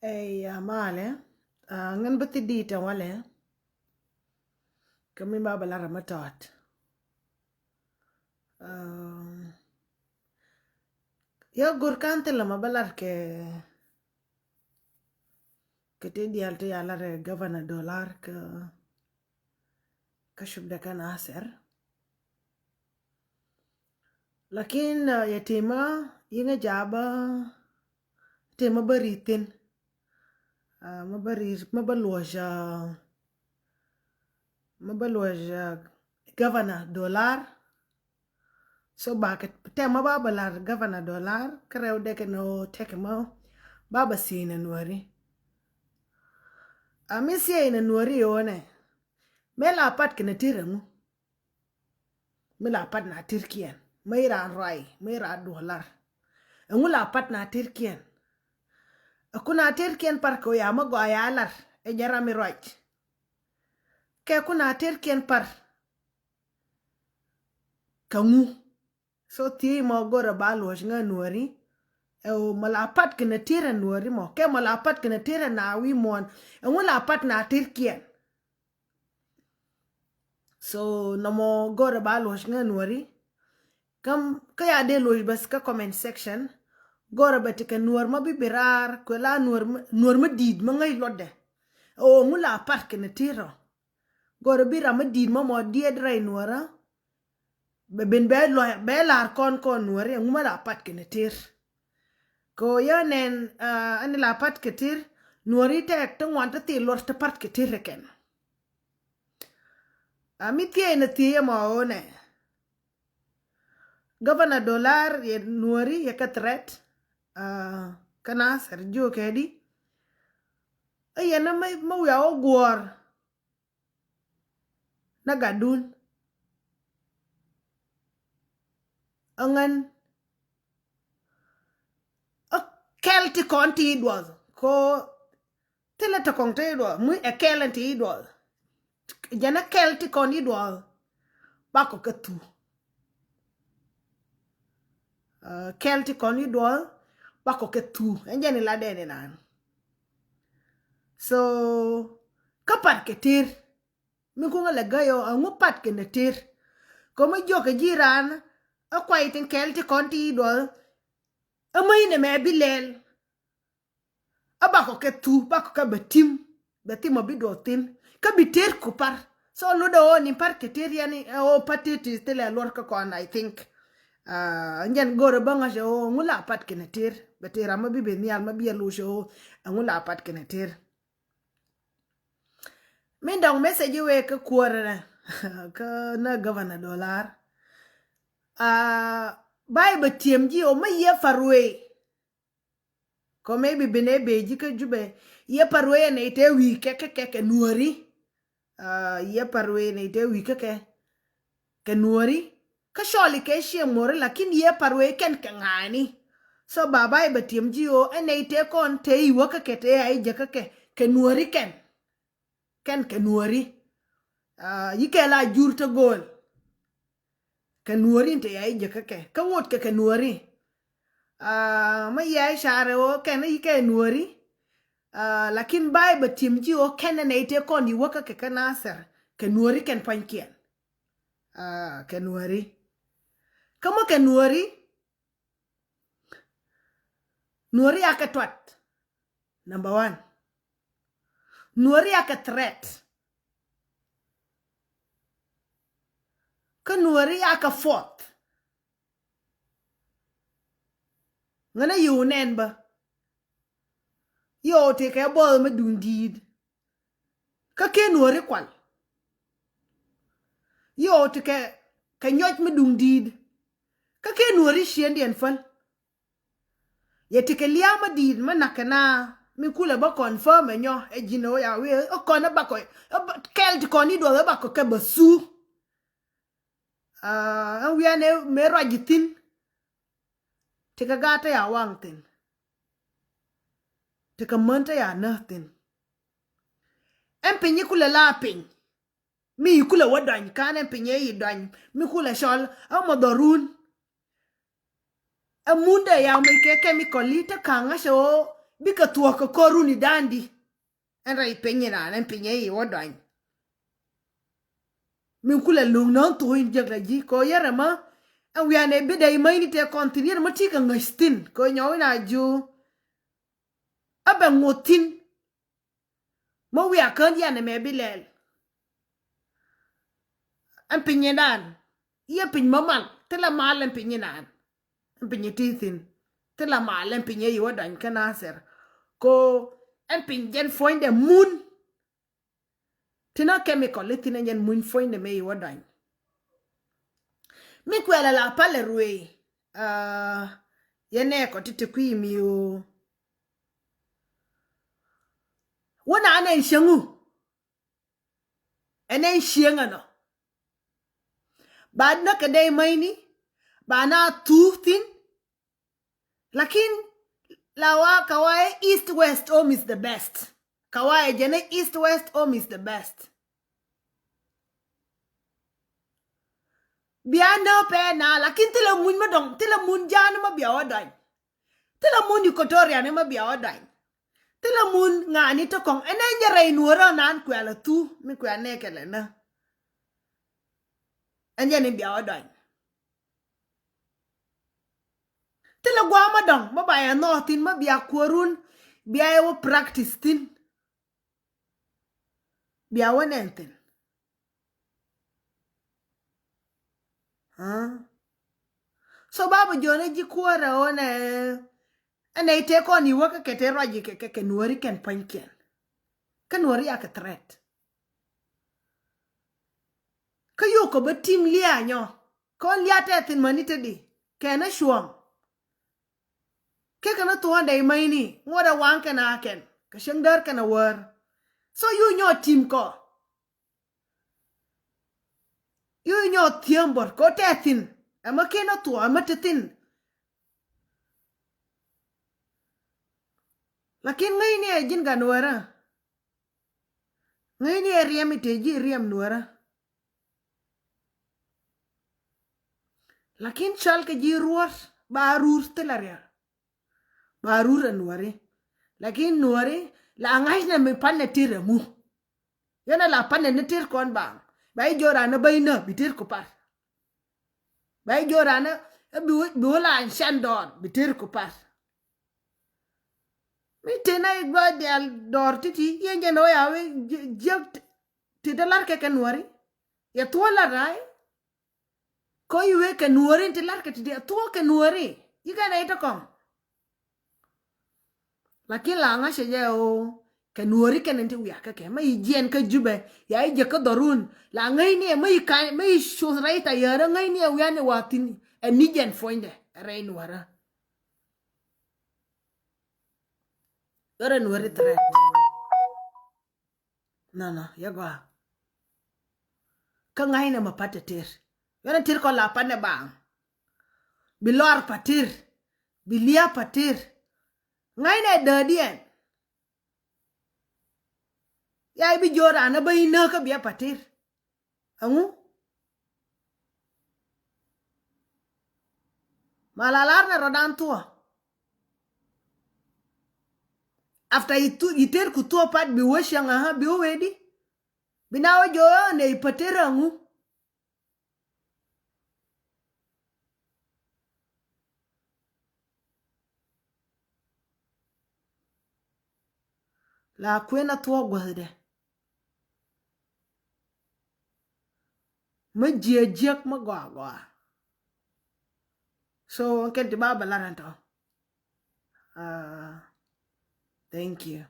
Male, ngan bati dita wale, kami baba la ramatot. Ya gurkante la mabalar ke te dialte ya la re governor dollar ka shubda kan aser. Lakin yatima yinga jaba tema baritin. Mabalwaja governor dollar. So baket tema baba la governor dollar karew deke no teke mo baba sina nwari. Misia ina nwari yone. Mela pat kena tiramu. Mela pat na tirkien. Mayra rai, mayra dollar. Ngula pat na tirkien. Kuna tirkien par ko ya mago ayalar e jarami roj. Ke kuna tirkien par kamu. So ti mo gora balwaj nga nwari. O malapat kena tira nwari mo. Ke malapat kena tira na wi mon. Ngula pat na tirkien. So namo gora balwaj nga nwari. Kam kaya de loj bas ka comment section. Gora betika nuar mabibirar. Kwela nuar madid ngay lode. O ngula pat kena tira. Gora bira madid mo diedra nuara. Ben belar kon nuari ngumala pat kena tira. Ko yanen anila pat ketir nuari tek tong wanta ti lor te pat ketir ken. Mitie na tiye mo one. Governor dollar ye nuari ye ka threat kana Sergio Kedi. Ayana mawya ogwar na gadun. Angan kelti konti idwal ko teleta konti idwal mu kelenti idwal. Jana kelti konti idwal bako ketu. Kelti konti idwal bako ketu. Enjani la dene nan. So kapat ketir. Mikunga lagayo angupat kenetir. Komo joka jiran akwaitin kelti konti idwal. Amayne me bilel. Abako ketu bako ka betim obidotin. Ka biter kupar. So luda o ni par ketir yani o patiti stile lorka kon I think. Njan gore banga jo ngula pat kenetir. Betira mabibe nial mabielu jo ngula pat kenetir. Min dong message we ka kuara ka na governor dollar. Bai betiem ji o ma ye farwe. Ko maybe bene beji ka jube ye parwe ne ite wi ke nuari. Ye parwe ne ite wi ke nuari. Ka sholi ke shie more lakin ye parwe ken ngani. So baba betiem ji o ene ite kon te iwa ke te ai je ke nuari ken. Ken ke nuari. Yike la jurta gol. Ke nuari inte ai je ka wot ke nuari. Ma yai share o ken yike nuari. Lakin bai betiem ji o ken ne ite kon iwa ke naser. Ke nuari ken pankien. Ke nuari. Kamo ke nuari? Nuari aka twat. Number 1. Nuari aka threat. Ka nuari aka fourth. Ngana yu nen ba. Yo te ka bol ma dundid. Ka ke nuari kwal. Yo te ka nyoj ma dundid. Ka ke nuari shiendi en fal. Ye te ke liya ma did ma nakana. Mi kule ba confirm enyo jino ya we o kona bako kel ti koni do bako ke basu. We ane me rajitin. Tika gata ya wangtin. Tika manta ya nothing. Empinyi kule laping. Mi kule wadany. Kane empinye yi dany. Mi kule shol. Amadorun. Amunda ya mwike chemical ita kanga sho. bika tuwa ko koru ni dandi en rai penye na en penye yi wadany min kula lung non to in jagla ji ko yara ma en wi ane bida yi mai ni te kontinir ma tika ngastin ko nyaw na ju aba ngotin mo wi akan ya ne me bilel en penye dan ye pin mamal tela mal en penye nan en penye tithin tela mal en penye yi wadany kana ser ko en pin jen find the moon tina chemical tina jen moon find the me yi wadany mi kwela la pale rue yene ko tite kwi mi o wona anen shangu enen shienga no bad na kade maini bana tuftin lakin lawa kawae east west home is the best kawae jene east west home is the best biano pe na lakin tila mun madong tila mun jana ma biawa dai tila mun Equatoria ne ma biawa dai tila mun ngani to kong enenje rei nuora nan kwela tu mi kwa nekele na enje ni biawa dai tila gwa madong ma baya notin ma bia korun bia yo practice tin bia wonenten so babu jone ji kuara one ane ite ko ni waka kete roji ke nuori ken panken kan nuori ya ke threat ka yo ko betim lia nyo kon lia te tin manite di kena shuam ke kana to ande maini ngoda wan kana ken ka shengdar kana war so you nyo team ko you nyo tiambor ko te tin ama kena to ama te tin lakin ngai ni jin ga nuara ngai ni riam ite ji riam nuara lakin chal ke ji ruor barur telaria barur nuare lakin nuare la ngai na me panne tire mu yana la panne ne tir kon bang bai jora na bai na bitir ko par bai jora na bi wala shandor bitir ko par mi tena igba del dor titi yenje no ya we jekt ti dalar ke nuari ya tola rai ko yue ke nuari ti lar ke ti to ke nuari yiga na ito kom lakin la nga sheje o ke nuari ke nenti wi ka ke mai jien ka jube ya ije ka dorun la ngai ni mai shu rai ta yara ngai ni wi ane watin e nijen foinde rai nuara Ora nuari threat. No, yagwa. Ka ngai na mapate tir. Yana tir ko la pane bang. Bilor patir. Bilia patir. Ngai na dadien. Ya ibi jora na ba ina ka biya patir. Angu? Malalar na rodan tua. After iter kutua pat bi woshanga ha bi wedi binawo jo ne ipaterangu la kwena tuwa gwade ma jejek ma gwa so kenti baba laranto thank you